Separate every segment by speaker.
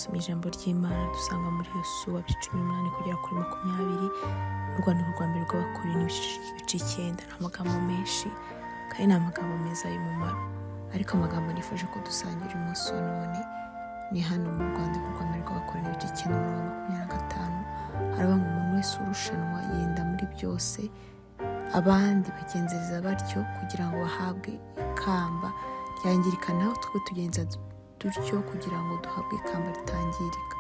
Speaker 1: dusoma ijambo ry'Imana dusanga muri Yosuwa 18 kugera kuri 20 urwandiko rwa mbere rw'Abakorinto ibice 9. Amagambo menshi kandi ni amagambo meza y'umumaro, ariko amagambo nifuje ko dusangira umunsi wa none ni hano mu rwandiko rwa mbere rw'Abakorinto ibice 9:25. Haravuga ngo umuntu wese urushanwa yenda muri byose, abandi bagenzereza batyo kugira ngo bahabwe ikamba ryangirika, naho twe tugenza dutyo kugira ngo duhabwe ikamba ritangirika.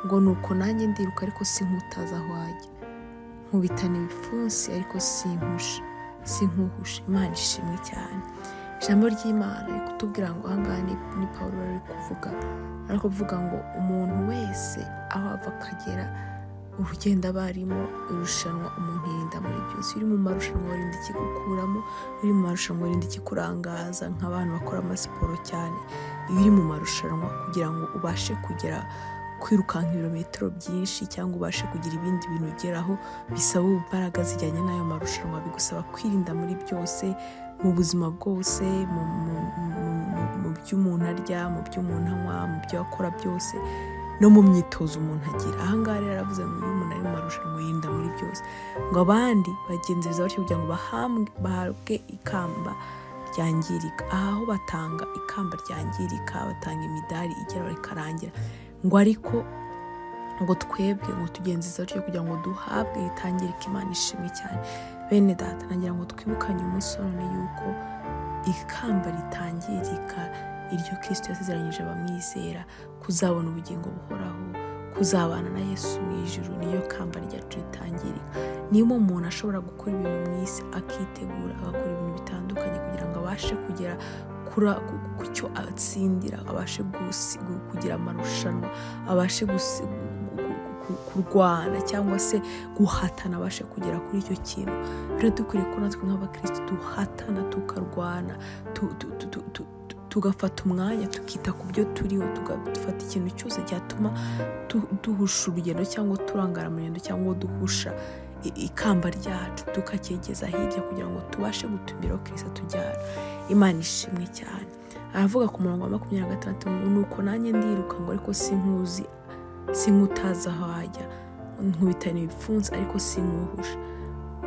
Speaker 1: Ngo nuko nanjye ndiruka ariko sinkutaza aho ajya, nkubitana ibipfunsi ariko sinkuhusha. Imana ishimwe cyane. Ijambo ry'Imana riri kutubwira ngo ahangaha ni Pawulo ari kuvuga ngo umuntu wese aho ava akagera, urugendo barimo irushanwa umuntu yirinda muri byose. Uri mu marushanwa wirinda ikigukuramo, uri mu marushanwa wirinda ikikurangaza nk'abantu bakora amasiporo cyane. Iyo uri mu marushanwa kugira ngo ubashe kugera kwirukanka ibirometero byinshi cyangwa ubashe kugira ibindi bintu ugeraho, bisaba imbaraga zijyanye n'ayo marushanwa. Bigusaba kwirinda muri byose, mu buzima bwose, mu byo umuntu arya, mu byo umuntu anywa, mu byo akora byose, no mu myitozo umuntu agira. Ahangaha rero aravuze ngo iyo umuntu ari mu marushanwa yirinda muri byose, ngo abandi bagenzereza batyo kugira ngo bahabwe ikamba ryangirika. Aho batanga ikamba ryangirika, batanga imidari igera ikarangira, ngo ariko ngo twebwe ngo tugenzereza batyo kugira ngo duhabwe ritangirika. Imana ishimwe cyane. Bene data, nagira ngo twibukanye umunsi none yuko ikamba ritangirika iryo Kristo yasezeranyije abamwizera, kuzabona ubugingo buhoraho, kuzabana na Yesu mu ijuru, niyo kamba ryacu ritangirika. Niba umuntu ashobora gukora ibintu mu isi akitegura agakora ibintu bitandukanye kugira ngo abashe kugera ku cyo atsindira, abashe kugira amarushanwa, abashe kurwana cyangwa se guhatana, abashe kugera kuri icyo kintu, biradukwiriye ko natwe nk'abakristo duhatana, tukarwana, tugafata umwanya tukita ku byo turiho, tugafata ikintu cyose cyatuma duhusha urugendo cyangwa turangara mu rugendo cyangwa duhusha ikamba ryacu, tukacyegeza hirya kugira ngo tubashe gutumira Kristo tujyana. Imana ishimwe cyane. Aravuga ku murongo wa 26 ngo nuko nanjye ndiruka ngo ariko sinkutaza aho ajya, nkubitana ibipfunsi ariko sinkuhusha.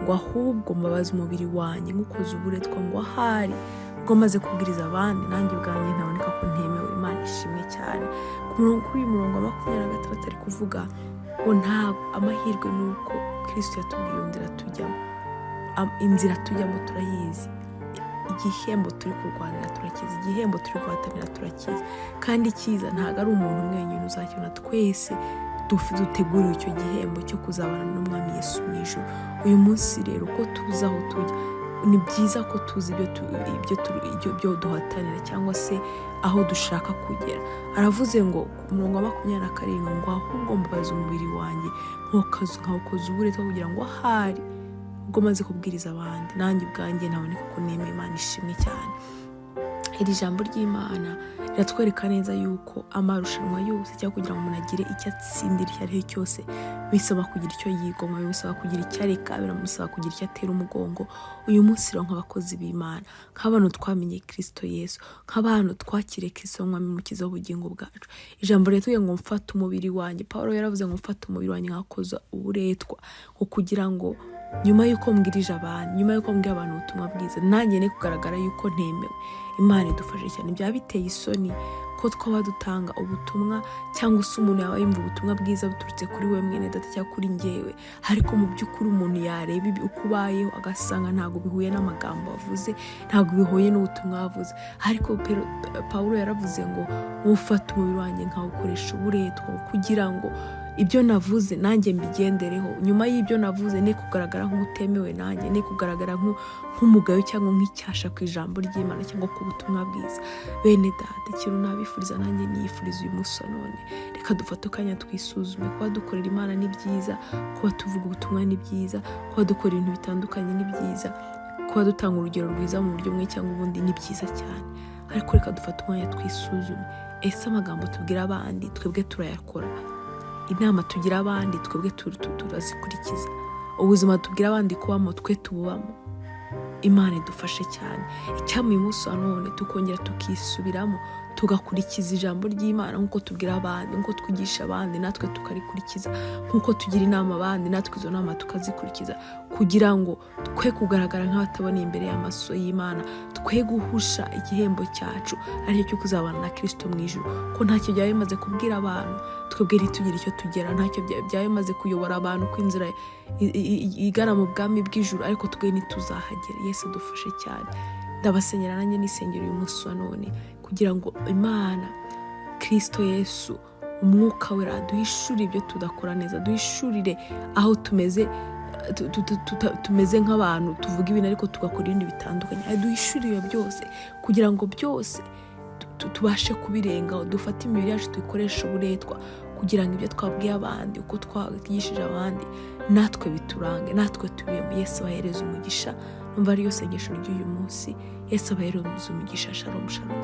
Speaker 1: Ngo ahubwo mbabaza umubiri wanjye nk'ukoze uburetwa, ngo ahari ubwo maze kubwiriza abandi nanjye ubwanjye ntaboneka ko ntemewe. Imana ishimwe cyane. Kuri uyu murongo wa 26 ari kuvuga ngo ntabwo amahirwe nuko Kristo yatubwiye inzira tujyamo. Inzira tujyamo turayizi, igihembo turi kurwanira turakizi, igihembo turi guhatanira turakizi, kandi cyiza ntabwo ari umuntu umwe wenyine uzakibona. Twese duteguriwe icyo gihembo cyo kuzabana n'Umwami Yesu mu ijuru. Uyu munsi rero uko tuzi aho tujya, ni byiza ko tuzi ibyo duhatanira cyangwa se aho dushaka kugera. Aravuze ngo ku murongo wa 27 ngo ahubwo mbabaza umubiri wanjye nkawukoza uburetwa kugira ngo ahari ubwo maze kubwiriza abandi nanjye ubwanjye ntaboneka ko nemeye. Imana ishimwe cyane. Iri jambo ry'Imana riratwereka neza yuko amarushanwa yose cyangwa kugira ngo umuntu agire icyo atsindira icyo ari cyo cyose, bisaba kugira icyo yigomwa, bisaba kugira icyo areka, biramusaba kugira icyo atera umugongo. Uyu munsi rero nk'abakozi b'Imana, nk'abantu twamenye Kristo Yesu, nk'abantu twakiriye Kristo nk'Umwami n'Umukiza w'ubugingo bwacu, ijambo riratubwira ngo mfate umubiri wanjye. Pawulo yaravuze ngo mfate umubiri wanjye nkakoza uburetwa, ngo kugira ngo nyuma yuko mbwirije abantu, nyuma yuko mbwiye abantu ubutumwa bwiza, nanjye ne kugaragara yuko ntemewe. Imana idufashe cyane. Byaba biteye isoni ko twaba dutanga ubutumwa cyangwa se umuntu yaba yumva ubutumwa bwiza buturutse kuri we mwene data cyangwa kuri njyewe, ariko mu by'ukuri umuntu yareba uko ubayeho agasanga ntabwo bihuye n'amagambo wavuze, ntabwo bihuye n'ubutumwa wavuze. Ariko Pawulo yaravuze ngo mufate umubiri wanjye nkawukoresha uburetwa kugira ngo ibyo navuze nanjye mbigendereho. Nyuma y'ibyo navuze ne kugaragara nk'utemewe, nanjye ne kugaragara nk'umugayo cyangwa nk'icyasha ku ijambo ry'Imana cyangwa ku butumwa bwiza. Bene data, ikintu nabifuriza nanjye niyifuriza uyu munsi none, reka dufate akanya twisuzume. Kuba dukorera Imana ni byiza, kuba tuvuga ubutumwa ni byiza, kuba dukora ibintu bitandukanye ni byiza, kuba dutanga urugero rwiza mu buryo bumwe cyangwa ubundi ni byiza cyane. Ariko reka dufate umwanya twisuzume. Ese amagambo tubwira abandi twebwe turayakora? Inama tugira abandi twebwe turazikurikiza? Ubuzima tubwira abandi kubamo twe tububamo? Imana idufashe cyane. Icyampa uyu munsi wa none tukongera tukisubiramo tugakurikiza ijambo ry'Imana nk'uko tubwira abandi, nk'uko twigisha abandi natwe tukarikurikiza, nk'uko tugira inama abandi natwe izo nama tukazikurikiza, kugira ngo twe kugaragara nk'abatabona imbere y'amaso y'Imana, twe guhusha igihembo cyacu aricyo cyo kuzabana na Kristo mu ijuru. Ko ntacyo byaba bimaze kubwira abantu twebwe ntitugira icyo tugera, ntacyo byaba bimaze kuyobora abantu ko inzira igana mu bwami bw'ijuru, ariko twe ntituzahagera. Yesu dufashe cyane. Ndabasenyera nanjye nisengera uyu munsi wa none kugira ngo Imana Kristo Yesu umwuka wera duhishurire ibyo tudakora neza, duhishurire aho tumeze nk'abantu tuvuga ibintu ariko tugakora ibindi bitandukanye, duhishurire byose kugira ngo byose tubashe kubirengaho, dufate imibiri yacu tuyikoresha uburetwa kugira ngo ibyo twabwiye abandi, uko twigishije abandi, natwe biturange, natwe tubiyemo. Yesu abahereze umugisha. Numva ariyo sengesho ry'uyu munsi. Yesu abahereze umugisha. Shalom shalom.